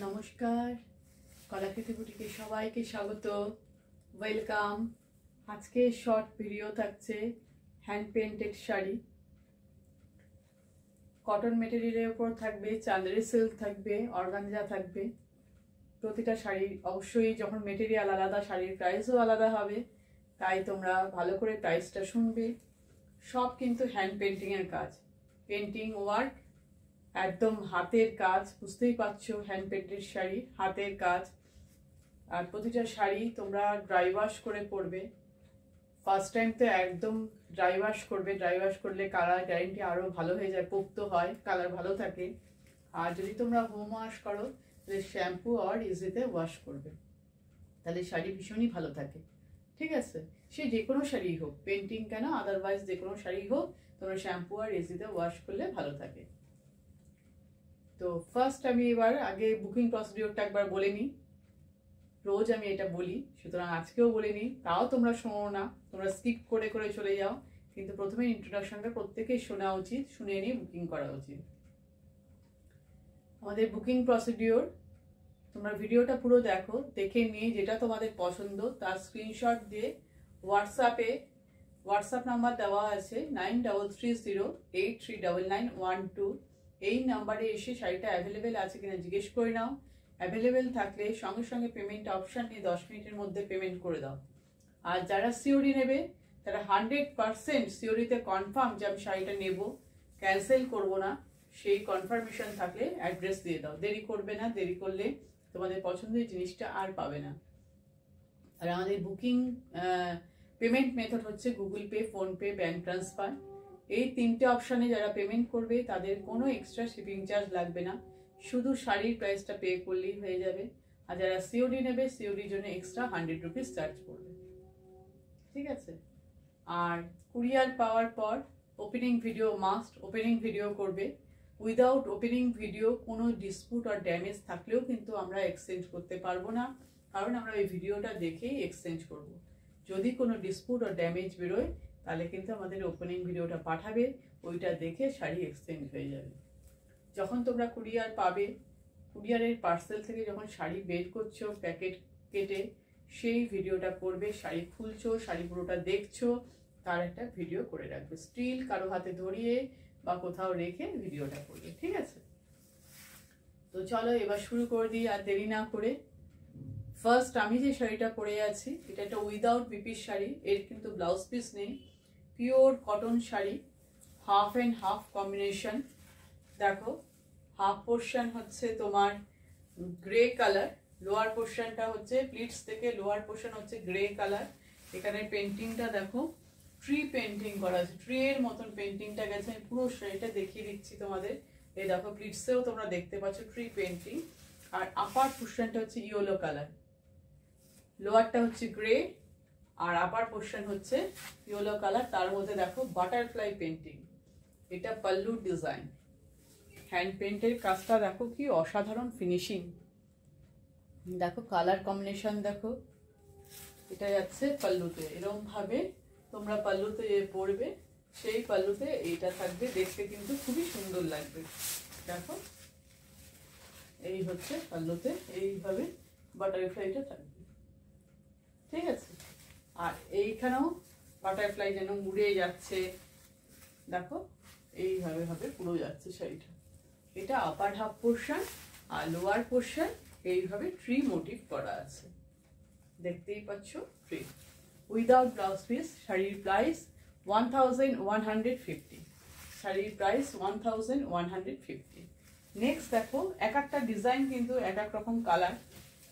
নমস্কার, কলাকৃতি বুটিকে সবাইকে স্বাগত, ওয়েলকাম। আজকে শর্ট ভিডিও থাকছে হ্যান্ড পেন্টেড শাড়ি, কটন মেটেরিয়ালের উপর থাকবে, চান্দেরি সিল্ক থাকবে, অর্গানজা থাকবে। প্রতিটা শাড়ি অবশ্যই যখন মেটেরিয়াল আলাদা, শাড়ির প্রাইসও আলাদা হবে, তাই তোমরা ভালো করে প্রাইসটা শুনবে। সব কিন্তু হ্যান্ড পেন্টিংয়ের কাজ, পেন্টিং ওয়ার্ক, একদম হাতের কাজ। বুঝতেই পারছো, হ্যান্ড পেন্টেড শাড়ি, হাতের কাজ। আর প্রতিটা শাড়ি তোমরা ড্রাই ওয়াশ করে পরবে। ফার্স্ট টাইম তো একদম ড্রাই ওয়াশ করবে। ড্রাই ওয়াশ করলে কালার গ্যারেন্টি আরও ভালো হয়ে যায়, পোক্ত হয়, কালার ভালো থাকে। আর যদি তোমরা হোম ওয়াশ করো তাহলে শ্যাম্পু আর ইজিতে ওয়াশ করবে, তাহলে শাড়ি ভীষণই ভালো থাকে। ঠিক আছে, সে যে কোনো শাড়ি হোক, পেন্টিং কেন, আদারওয়াইজ যে কোনো শাড়ি হোক, তোমরা শ্যাম্পু আর ইজিতে ওয়াশ করলে ভালো থাকে। তো ফার্স্ট আমি এবার আগে বুকিং প্রসিডিওরটা একবার বলে নিই। রোজ আমি এটা বলি, সুতরাং আজকেও বলে নিই। তাও তোমরা শোনো না, তোমরা স্কিপ করে করে চলে যাও, কিন্তু প্রথমে ইন্ট্রোডাকশনটা প্রত্যেকেই শোনা উচিত, শুনে নিয়ে বুকিং করা উচিত। আমাদের বুকিং প্রসিডিওর, তোমরা ভিডিওটা পুরো দেখো, দেখে নিয়ে যেটা তোমাদের পছন্দ তার স্ক্রিনশট দিয়ে হোয়াটসঅ্যাপ নাম্বার দেওয়া আছে 9330839912। এই নাম্বারে এসে শাড়িটা অ্যাভেলেবেল আছে কিনা জিজ্ঞেস করে নাও। অ্যাভেলেবেল থাকলে সঙ্গে সঙ্গে পেমেন্ট অপশান নিয়ে 10 মিনিটের মধ্যে পেমেন্ট করে দাও। আর যারা সিওরি নেবে তারা 100% সিওরিতে কনফার্ম যে আমি শাড়িটা নেব, ক্যান্সেল করব না, সেই কনফার্মেশন থাকলে অ্যাড্রেস দিয়ে দাও। দেরি করবে না, দেরি করলে তোমাদের পছন্দের জিনিসটা আর পাবে না। আর আমাদের বুকিং পেমেন্ট মেথড হচ্ছে Google pay, PhonePe, bank transfer. এই তিনটে অপশানে যারা পেমেন্ট করবে তাদের কোনো এক্সট্রা শিপিং চার্জ লাগবে না, শুধু শাড়ির প্রাইসটা পে করলেই হয়ে যাবে। আর যারা সিওডি নেবে, সিওডির জন্য এক্সট্রা 100 রুপিস চার্জ করবে। ঠিক আছে। আর কুরিয়ার পাওয়ার পর opening video must, opening video করবে। উইদাউট ওপেনিং ভিডিও কোনো ডিসপুট আর ড্যামেজ থাকলেও কিন্তু আমরা এক্সচেঞ্জ করতে পারবো না, কারণ আমরা ওই ভিডিওটা দেখেই এক্সচেঞ্জ করব। যদি কোনো ডিসপুট আর ড্যামেজ বেরোয় তাহলে কিন্তু আমাদের ওপেনিং ভিডিওটা পাঠাবে, ওইটা দেখে শাড়ি এক্সচেঞ্জ হয়ে যাবে। যখন তোমরা কুরিয়ার পাবে, কুরিয়ারের পার্সেল থেকে যখন শাড়ি বের করছো প্যাকেট কেটে, সেই ভিডিওটা করবে। শাড়ি খুলছো, শাড়ি পুরোটা দেখছো, তার একটা ভিডিও করে রাখবে। স্টিল কারো হাতে ধরিয়ে বা কোথাও রেখে ভিডিওটা করবে। ঠিক আছে, তো চলো এবার শুরু করে দিই আর দেরি না করে। ফার্স্ট আমি যে শাড়িটা পরে আছি এটা একটা উইদাউট বিপির শাড়ি, এর কিন্তু ব্লাউজ পিস নেই, pure cotton sari, half and half combination. দেখো, হাফ পোর্শন হচ্ছে তোমার গ্রে কালার, লোয়ার পোর্শনটা হচ্ছে প্লিটস থেকে লোয়ার পোর্শন হচ্ছে গ্রে কালার। এখানে পেন্টিংটা দেখো, ট্রি পেন্টিং করা আছে, ট্রি এর মতন পেন্টিংটা গেছে। আমি পুরো শাড়িটা দেখিয়ে দিচ্ছি তোমাদের। এই দেখো, প্লিটসেও তোমরা দেখতে পাচ্ছ ট্রি পেন্টিং। আর আপার পোর্শনটা হচ্ছে ইয়েলো কালার, লোয়ারটা হচ্ছে গ্রে আর আপার পোর্শন হচ্ছে ইয়েলো কালার। তার মধ্যে দেখো বাটারফ্লাই পেন্টিং, এটা পাল্লু ডিজাইন। হ্যান্ড পেন্টের কাজটা দেখো কি অসাধারণ ফিনিশিং। দেখো কালার কম্বিনেশন দেখো, এটা যাচ্ছে পাল্লুতে। এরকম ভাবে তোমরা পাল্লুতে পরবে, সেই পাল্লুতে এইটা থাকবে, দেখতে কিন্তু খুবই সুন্দর লাগবে। দেখো, এই হচ্ছে পাল্লুতে এইভাবে বাটারফ্লাইটা থাকবে। ঠিক আছে, আর এইখানেও বাটারফ্লাই যেন উড়ে যাচ্ছে, দেখো এইভাবে ভাবে পুরো যাচ্ছে শাড়িটা। এটা আপার হাফ পোর্শন, আর লোয়ার পোর্শন এইভাবে ট্রি মোটিভ করা আছে, দেখতেই পাচ্ছ ট্রি। Without blouse piece. শাড়ির প্রাইস 1150, শাড়ির প্রাইস 1150। নেক্সট দেখো, এক একটা ডিজাইন কিন্তু এক এক রকম কালার,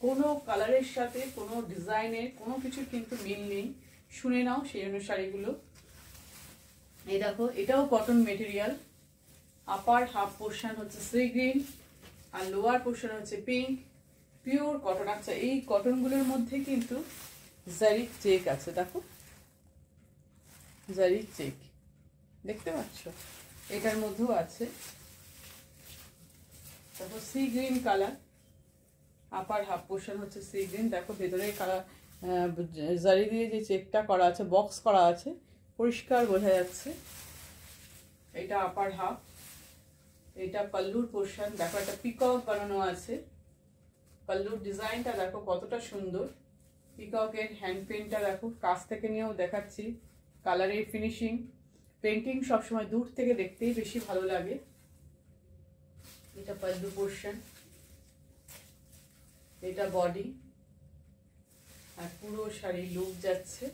কোনো কালারের সাথে কোনো ডিজাইনের কোনো কিছু কিন্তু মিল নেই। শুনে নাও সেই জন্য শাড়িগুলো। এই দেখো, এটাও কটন মেটেরিয়াল, আপার হাফ পোর্শন হচ্ছে সি গ্রিন আর লোয়ার পোর্শন হচ্ছে পিঙ্ক, পিওর কটন। আচ্ছা, এই কটনগুলোর মধ্যে কিন্তু জারি চেক আছে, দেখো জারি চেক দেখতে পাচ্ছ, এটার মধ্যেও আছে। দেখো সি গ্রিন কালার, আপার হাফ পোর্শন হচ্ছে সি গ্রিন। দেখো ভেতরে কালার জারি দিয়ে যে চেকটা করা আছে, বক্স করা আছে, পরিষ্কার বোঝা যাচ্ছে। এটা আপার হাফ, এটা পাল্লুর পোর্শন। দেখো একটা পিকক বানানো আছে, পাল্লুর ডিজাইনটা দেখো কতটা সুন্দর, পিককের হ্যান্ড পেন্টটা দেখো, কাছ থেকে নিয়েও দেখাচ্ছি, কালারের ফিনিশিং। পেন্টিং সবসময় দূর থেকে দেখতেই বেশি ভালো লাগে। এটা পাল্লু পোর্শন, এটা বডি, আর পুরো শাড়ি লুক যাচ্ছে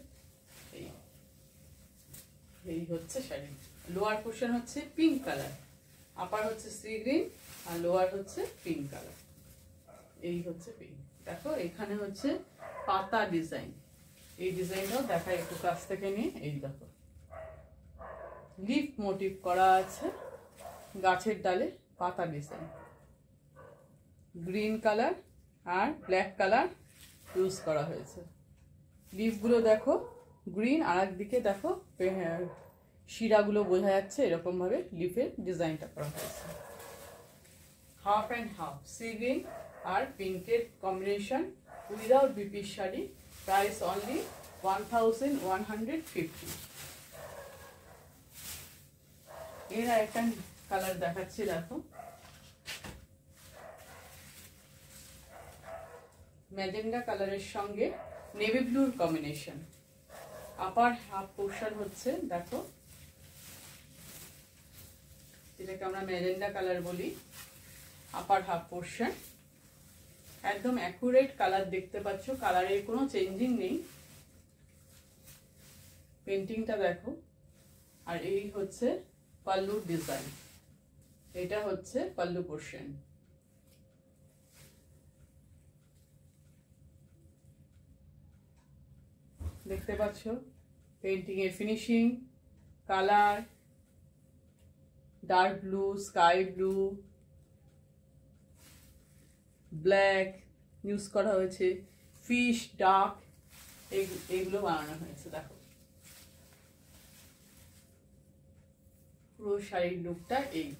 এই হচ্ছে শাড়ি। লোয়ার পোর্শন হচ্ছে পিঙ্ক কালার, আপার হচ্ছে সি গ্রিন, আর লোয়ার হচ্ছে পিঙ্ক কালার। এই হচ্ছে পিঙ্ক। দেখো এখানে হচ্ছে পাতা ডিজাইন, এই ডিজাইনটাও দেখায় একটু কাছ থেকে নিয়ে। এই দেখো লিফ মোটিভ করা আছে, গাছের ডালে পাতা ডিজাইন, গ্রিন কালার আর ব্ল্যাক কালার ইউজ করা হয়েছে। লিফগুলো দেখো গ্রিন, আর একদিকে দেখো শিরাগুলো বোঝা যাচ্ছে, এরকম ভাবে লিফের ডিজাইনটা করা হয়েছে। Half and half, sea green আর পিঙ্কের combination, without BP sari. Price only 1150। এর একটা কালার দেখাচ্ছি, দেখো ম্যাজেন্ডা কালারের সঙ্গে নেভি ব্লুর কম্বিনেশন। আপার হাফ পোর্শন হচ্ছে দেখো, যেটাকে আমরা ম্যাজেন্ডা কালার বলি, আপার হাফ পোর্শন একদম অ্যাকুরেট কালার দেখতে পাচ্ছ, কালারের কোনো চেঞ্জিং নেই। পেন্টিংটা দেখো। আর এই হচ্ছে পাল্লুর ডিজাইন, এটা হচ্ছে পাল্লু পোর্শন। দেখতে পাচ্ছ পেন্টিং এর finishing, colour, dark blue, sky blue, black use করা হয়েছে, ফিশ, ডার্ক, এইগুলো বানানো হয়েছে। দেখো পুরো শাড়ির লুকটা এই।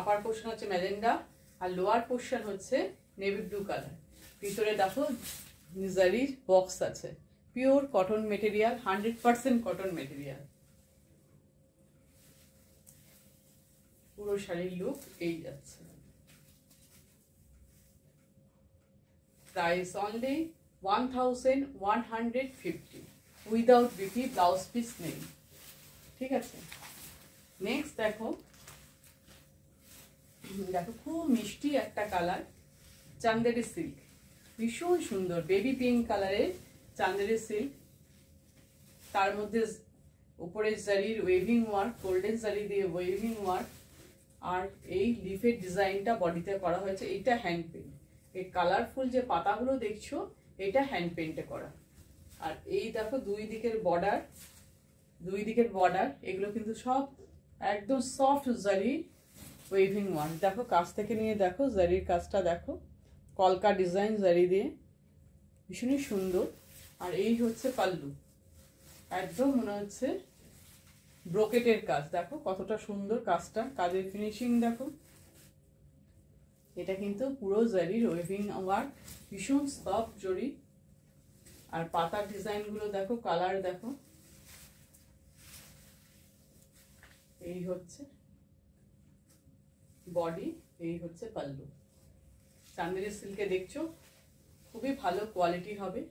আপার পোর্শন হচ্ছে ম্যাজেন্ডা, আর লোয়ার পোর্শন হচ্ছে নেভি ব্লু কালার। ভিতরে দেখো জারির বক্স আছে, pure cotton material, 100% cotton material. পুরো শাড়ির লুক এই যাচ্ছে। Price only 1150, without BP, blouse piece নেই। ঠিক আছে, নেক্সট দেখো, দেখো খুব মিষ্টি একটা কালার, চান্দেরি সিল্ক, ভীষণ সুন্দর বেবি পিঙ্ক কালারের চান্দেরি সিল্ক। তার মধ্যে উপরে জারির ওয়েভিং ওয়ার্ক, গোল্ডেন জারি দিয়ে ওয়েভিং ওয়ার্ক, আর এই লিফের ডিজাইনটা বডিতে করা হয়েছে। এইটা হ্যান্ড পেন্ট, এই কালারফুল যে পাতাগুলো দেখছো এটা হ্যান্ড পেন্টে করা। আর এই দেখো দুই দিকের বর্ডার, এগুলো কিন্তু সব একদম সফট জারি ওয়েভিং ওয়ার্ক। দেখো কাছ থেকে নিয়ে দেখো জারির কাজটা দেখো, কলকা ডিজাইন জারি দিয়ে, ভীষণই সুন্দর। আর এই হচ্ছে পাল্লু, একদম মনে হচ্ছে ব্রোকেটের কাজ। দেখো কতটা সুন্দর কাজটা, কাজের ফিনিশিং দেখো। এটা কিন্তু পুরো জারির ওয়েভিং ওয়ার্ক, ভীষণ সফট জরি। আর পাতার ডিজাইন গুলো দেখো, কালার দেখো। এই হচ্ছে বডি, এই হচ্ছে পাল্লু। চান্দেরি সিল্কে দেখছো খুবই ভালো কোয়ালিটি হবে।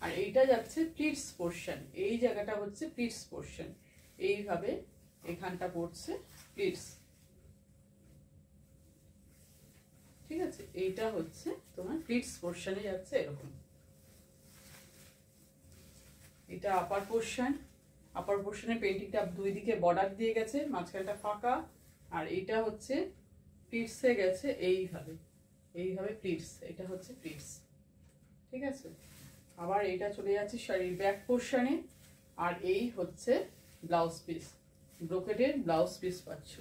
আর এইটা যাচ্ছে প্লিটস পোর্শন, এই জায়গাটা হচ্ছে প্লিটস পোর্শন, এইভাবে এখানটা পড়ছে প্লিটস। ঠিক আছে, এইটা হচ্ছে তোমার প্লিটস পোর্শনে যাচ্ছে এরকম। এটা আপার পোর্শনে পেন্টিংটা দুই দিকে বর্ডার দিয়ে গেছে, মাঝখানটা ফাঁকা। আর এটা হচ্ছে প্লিটসে গেছে এইভাবে প্লিটস, এটা হচ্ছে প্লিটস। ঠিক আছে, আবার এটা চলে যাচ্ছে শাড়ির ব্যাক পোর্শনে। আর এই হচ্ছে ব্লাউজ পিস, ব্রোকেটের ব্লাউজ পিস পাচ্ছ,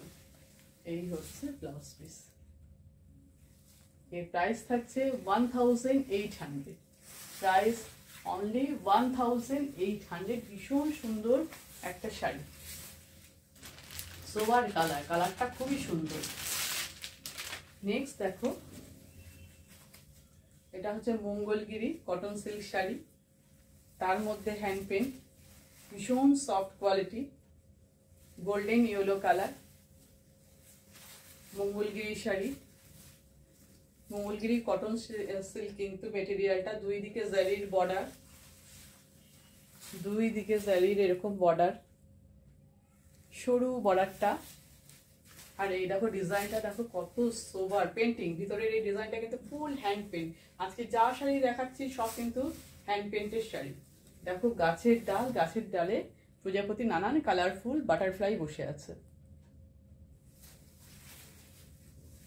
এই হচ্ছে ব্লাউজ পিস। এর প্রাইস থাকছে 1800, প্রাইস অনলি 1800। ভীষণ সুন্দর একটা শাড়ি, সোবার কালারটা খুবই সুন্দর। নেক্সট দেখো, এটা হচ্ছে মঙ্গলগিরি কটন সিল্ক শাড়ি, তার মধ্যে হ্যান্ড পেন্ট, ভীষণ soft quality. Golden yellow colour, Mangalagiri sari, Mangalagiri cotton silk, কিন্তু মেটেরিয়ালটা দুই দিকে জারির বর্ডার, দুই দিকে জারির এরকম বর্ডার, সরু বর্ডারটা। আর এই দেখো ডিজাইনটা দেখো কত সোবার পেন্টিং, ভিতরের এই ডিজাইনটা কিন্তু ফুল হ্যান্ড পেন্ট। আজকে যা শাড়ি দেখাচ্ছি সব কিন্তু হ্যান্ড পেন্টের শাড়ি। দেখো গাছের ডাল, গাছের ডালে প্রজাপতি নানান কালারফুল বাটারফ্লাই বসে আছে,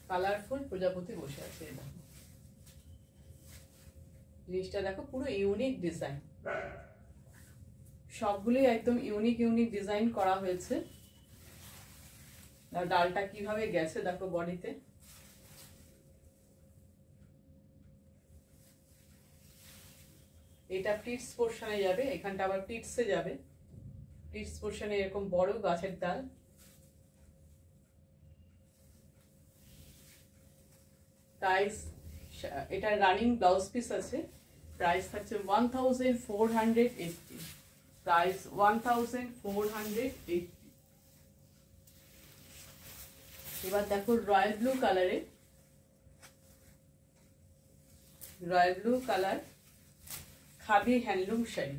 কালারফুল প্রজাপতি বসে আছে। এই দেখো জিনিসটা দেখো পুরো ইউনিক ডিজাইন, সবগুলোই একদম ইউনিক ইউনিক ডিজাইন করা হয়েছে। ডালটা কিভাবে গেছে দেখো বডিতে, এটা প্লিটস পোর্শনে যাবে, এখানটা আবার প্লিটসে যাবে। প্লিটস পোর্শনে এরকম বড় গাছের ডাল। প্রাইস, এটা রানিং ব্লাউজ পিস আছে, প্রাইস থাকছে 1480, প্রাইস 1480। এবার দেখো রয়্যাল ব্লু কালারে, royal blue colour khadi handloom sari,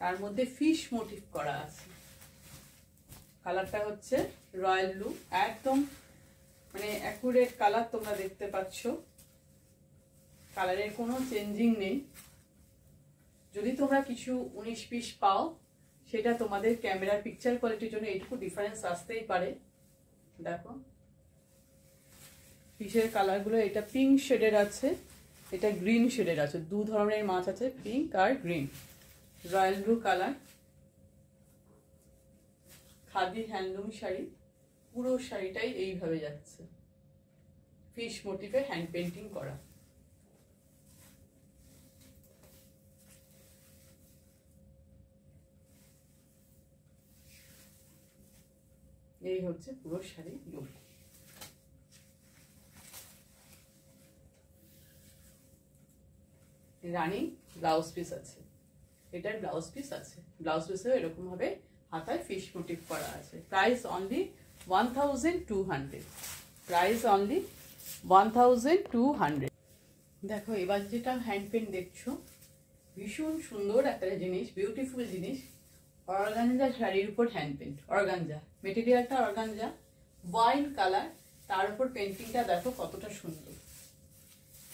তার মধ্যে ফিশ মোটিভ করা আছে। কালারটা হচ্ছে রয়্যাল ব্লু, একদম মানে অ্যাকুরেট কালার তোমরা দেখতে পাচ্ছ, কালারের কোনো চেঞ্জিং নেই। যদি তোমরা কিছু 19-20 পাও সেটা তোমাদের ক্যামেরার পিকচার কোয়ালিটির জন্য এইটুকু ডিফারেন্স আসতেই পারে। দেখো ফিশের কালারগুলো, এটা পিঙ্ক শেডের আছে, এটা গ্রিন শেডের আছে, দু ধরনের মাছ আছে, পিঙ্ক আর green. Royal blue colour, khadi handloom sari, পুরো শাড়িটাই এইভাবে যাচ্ছে, ফিশ মোটিভে হ্যান্ড পেন্টিং করা। এই হচ্ছে পুরো sari look. Running blouse piece আছে, এটার ব্লাউজ পিস আছে, ব্লাউজ পিসেও এরকম ভাবে হাতায় ফিশ মোটিভ করা আছে। Price only 1200, price only 1200। দেখো এবার যেটা হ্যান্ড পেন্ট দেখছো, ভীষণ সুন্দর একটা জিনিস, বিউটিফুল জিনিস, অর্গানজা শাড়ির উপর হ্যান্ড পেন্ট। অর্গানজা মেটেরিয়ালটা, অর্গানজা ওয়াইন কালার, তার উপর পেন্টিংটা দেখো কতটা সুন্দর,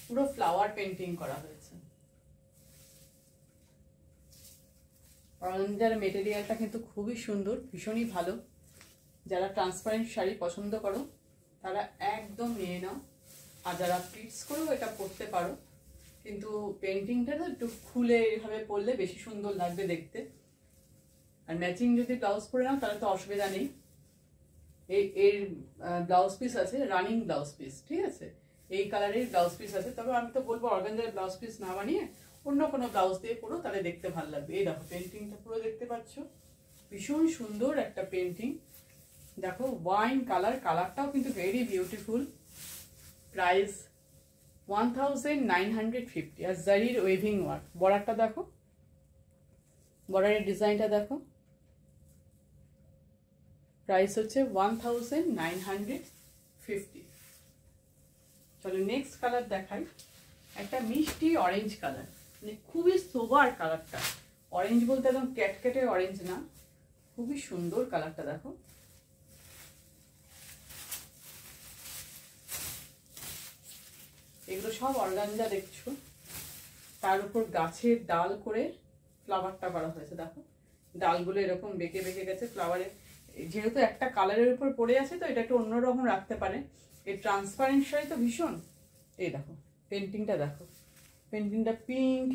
পুরো ফ্লাওয়ার পেন্টিং করা হয়েছে। অর্গানজার মেটেরিয়ালটা কিন্তু খুবই সুন্দর, ভীষণই ভালো। যারা ট্রান্সপারেন্ট শাড়ি পছন্দ করো তারা একদম নিয়ে নাও, আর যারা প্লিটস করেও এটা পরতে পারো, কিন্তু পেন্টিংটা না একটু খুলে এভাবে পরলে বেশি সুন্দর লাগবে দেখতে। আর ম্যাচিং যদি ব্লাউজ পরে নাও তাহলে তো অসুবিধা নেই। এর ব্লাউজ পিস আছে, রানিং ব্লাউজ পিস, ঠিক আছে, এই কালারের ব্লাউজ পিস আছে। তবে আমি তো বলবো অর্গানজার ব্লাউজ পিস না বানিয়ে অন্য কোনো ব্লাউজ দিয়ে পরো, তাহলে দেখতে ভালো লাগবে। এই দেখো পেন্টিংটা পুরো দেখতে পাচ্ছ, ভীষণ সুন্দর একটা পেন্টিং। দেখো ওয়াইন কালার, কালারটাও কিন্তু ভেরি বিউটিফুল। প্রাইস 1950। আর জারির ওয়েভিং ওয়ার্ক, বর্ডারটা দেখো, বর্ডারের ডিজাইনটা দেখো। প্রাইস হচ্ছে 1950। চলো নেক্সট কালার দেখাই, একটা মিষ্টি অরেঞ্জ কালার, মানে খুবই সোবার কালারটা। অরেঞ্জ বলতে একদম ক্যাটক্যাটে অরেঞ্জ না, খুবই সুন্দর কালারটা দেখো। এগুলো সব অর্গানজা দেখছো, তার উপর গাছের ডাল করে ফ্লাওয়ারটা করা হয়েছে। দেখো ডালগুলো এরকম বেঁকে বেঁকে গেছে ফ্লাওয়ারে, যেহেতু একটা কালারের উপর পড়ে আছে তো এটা একটু অন্যরকম রাখতে পারে। এই ট্রান্সপারেন্ট শাড়ি তো ভীষণ। এই দেখো পেন্টিংটা দেখো, পেন্টিংটা পিঙ্ক,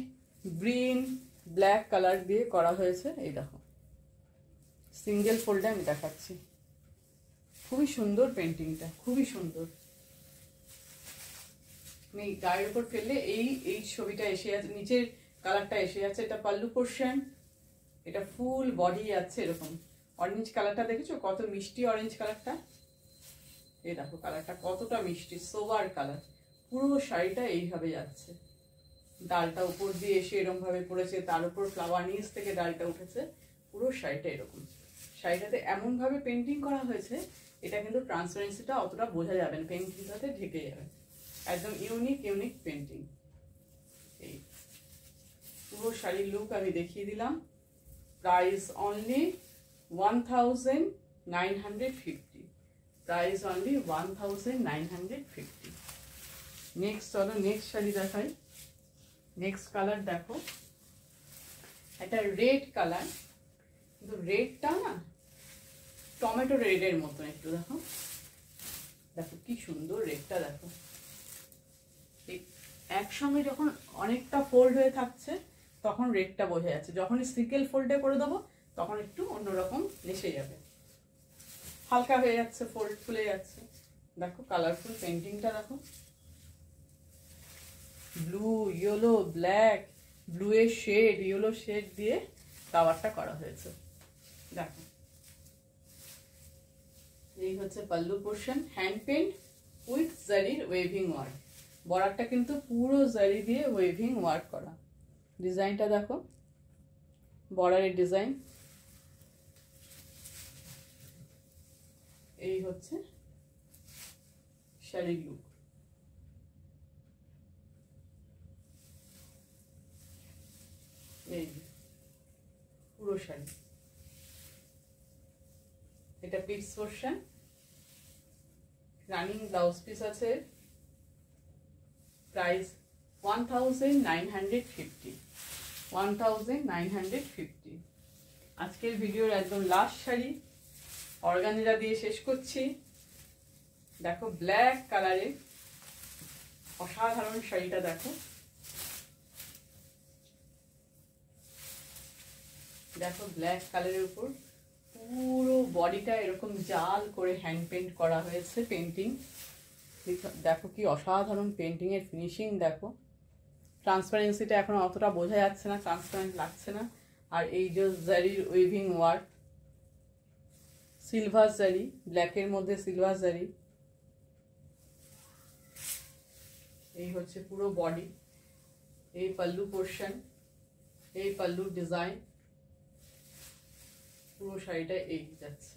গ্রিন, ব্ল্যাক কালার দিয়ে করা হয়েছে। এই দেখো সিঙ্গেল ফোল্ডে আমি দেখাচ্ছি, খুবই সুন্দর পেন্টিংটা, খুবই সুন্দর। গায়ের উপর ফেললে এই ছবিটা এসে যাচ্ছে, নিচের কালারটা এসে যাচ্ছে। এটা পাল্লু পোর্শন, এটা ফুল বডি যাচ্ছে এরকম। অরেঞ্জ কালারটা দেখেছো কত মিষ্টি, অরেঞ্জ কালারটা, এই দেখো কালারটা কতটা মিষ্টি, সোবার কালার। পুরো শাড়িটা এইভাবে যাচ্ছে, ডালটা উপর দিয়ে এসে এরকম ভাবে পড়েছে, তার উপর ফ্লাওয়ার নিচ থেকে ডালটা উঠেছে, পুরো শাড়িটা এরকম। শাড়িটাতে এমনভাবে পেন্টিং করা হয়েছে, এটা কিন্তু ট্রান্সপারেন্সিটা অতটা বোঝা যাবে না, পেন্টিংটাতে ঢেকে যাবে। একদম ইউনিক পেন্টিং। এই পুরো শাড়ির লুক আমি দেখিয়ে দিলাম। Price only 1950। Price only 1950। Next চলো নেক্সট শাড়ি দেখাই। নেক্সট কালার দেখো, একটা রেড কালার, কিন্তু রেডটা না টমেটো রেডের মতন একটু। দেখো দেখো কি সুন্দর রেডটা, দেখো একসঙ্গে যখন অনেকটা ফোল্ড হয়ে থাকছে তখন রেডটা বোঝা যাচ্ছে, যখনই সিঙ্গেল ফোল্ডে করে দেবো তখন একটু অন্যরকম মিশে যাবে, হালকা হয়ে যাচ্ছে, ফোল্ড খুলে যাচ্ছে। দেখো কালারফুল পেন্টিংটা দেখো, ব্লু, ইয়েলো, ব্ল্যাক, ব্লু এর শেড, ইয়েলো শেড দিয়ে কাভারটা করা হয়েছে। দেখো এই হচ্ছে pallu portion, hand paint with জারির ওয়েভিং ওয়ার্ক। বর্ডারটা কিন্তু পুরো জারি দিয়ে ওয়েভিং ওয়ার্ক করা। ডিজাইনটা দেখো, বর্ডারের ডিজাইন। এই হচ্ছে শাড়ির লুক। এই পুরো শাড়ি, এটা piece portion, running blouse piece আছে। প্রাইস 1950। 1950। আজকের ভিডিওর একদম লাস্ট শাড়ি, অর্গানজা দিয়ে শেষ করছি। দেখো ব্ল্যাক কালারে অসাধারণ শাড়িটা দেখো, দেখো ব্ল্যাক কালারের উপর পুরো বডিটা এরকম জাল করে হ্যান্ড পেন্ট করা হয়েছে। পেন্টিং দেখো কি অসাধারণ পেন্টিং এর ফিনিশিং দেখো। ট্রান্সপারেন্সিটা এখন অতটা বোঝা যাচ্ছে না, ট্রান্সপারেন্ট লাগছে না। আর এই যে জারির উইভিং ওয়ার্ক, সিলভার জারি, ব্ল্যাকের মধ্যে সিলভার জারি। এই হচ্ছে পুরো বডি, এই পাল্লু পোর্শন, এই পাল্লুর ডিজাইন, পুরো শাড়িটা এই যাচ্ছে।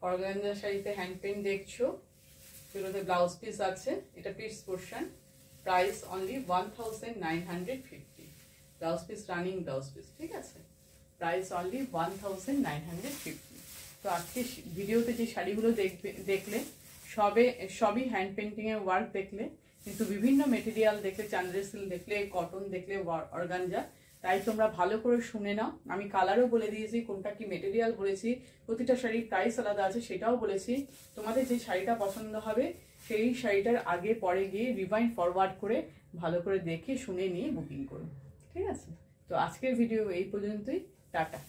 অর্গানজা শাড়িতে হ্যান্ড পেন্ট দেখছো, সেগুলোতে ব্লাউজ পিস আছে, এটা piece portion. Price only 1950। Blouse piece running blouse piece, ঠিক আছে। Price only 1950। তো আজকে ভিডিওতে যে শাড়িগুলো দেখলে সবই হ্যান্ড পেন্টিং এর ওয়ার্ক দেখলে, কিন্তু বিভিন্ন মেটেরিয়াল দেখলে, চান্দ্রের সিল্ক দেখলে, কটন দেখলে, অর্গানজা। তাই তোমরা ভালো করে শুনে নাও। আমি কালারও বলে দিয়েছি, কোনটা কি মেটেরিয়াল বলেছি, প্রতিটা শাড়ির প্রাইস আলাদা আছে সেটাও বলেছি। তোমাদের যে শাড়িটা পছন্দ হবে সেই শাড়িটার আগে পরে গিয়ে রিভাইন্ড ফরওয়ার্ড করে ভালো করে দেখে শুনে নিয়ে বুকিং করুন, ঠিক আছে। তো আজকের ভিডিও এই পর্যন্তই, টাটা।